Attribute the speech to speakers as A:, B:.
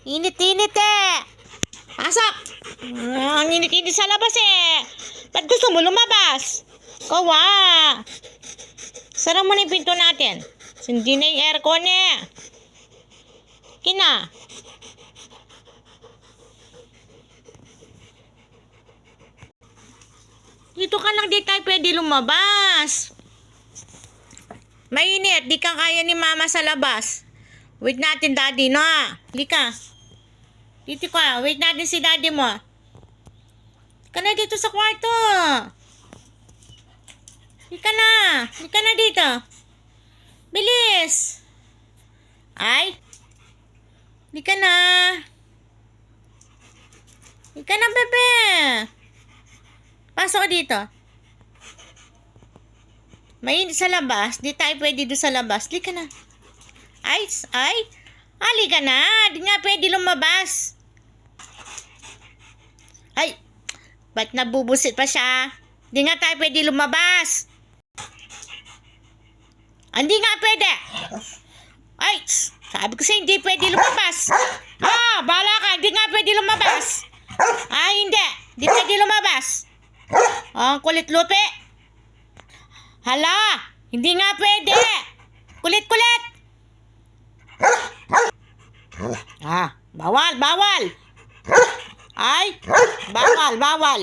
A: Init-init eh. Pasok. Ang init-init sa labas eh. Ba't gusto mo lumabas? Kawa. Sara mo na yung pinto natin. Hindi na yung aircon eh. Kina. Dito ka lang, di tayo pwede lumabas. Mainit, di ka kaya ni mama sa labas. Wait natin daddy, no? Di ka. Dito ka, wait natin si daddy mo. Di ka na dito sa kwarto. Di ka na. Di ka na dito. Bilis. Ay. Di ka na. Di ka na, bebe. Pasok ka dito. Mainit sa labas. Di tayo pwede doon sa labas. Di ka na. Ay. Ali ka na. Di nga pwede lumabas. Ay. Ba't nabubusit pa siya? Di nga tayo pwede lumabas. Hindi nga pwede. Ay. Sabi ko sa'yo, hindi pwede lumabas. Bahala ka. Hindi nga pwede lumabas. Ay, hindi. Hindi pwede lumabas. Ang kulit lupi. Hala. Hindi nga pwede. Kulit-kulit. Bawal. Ay. Bawal.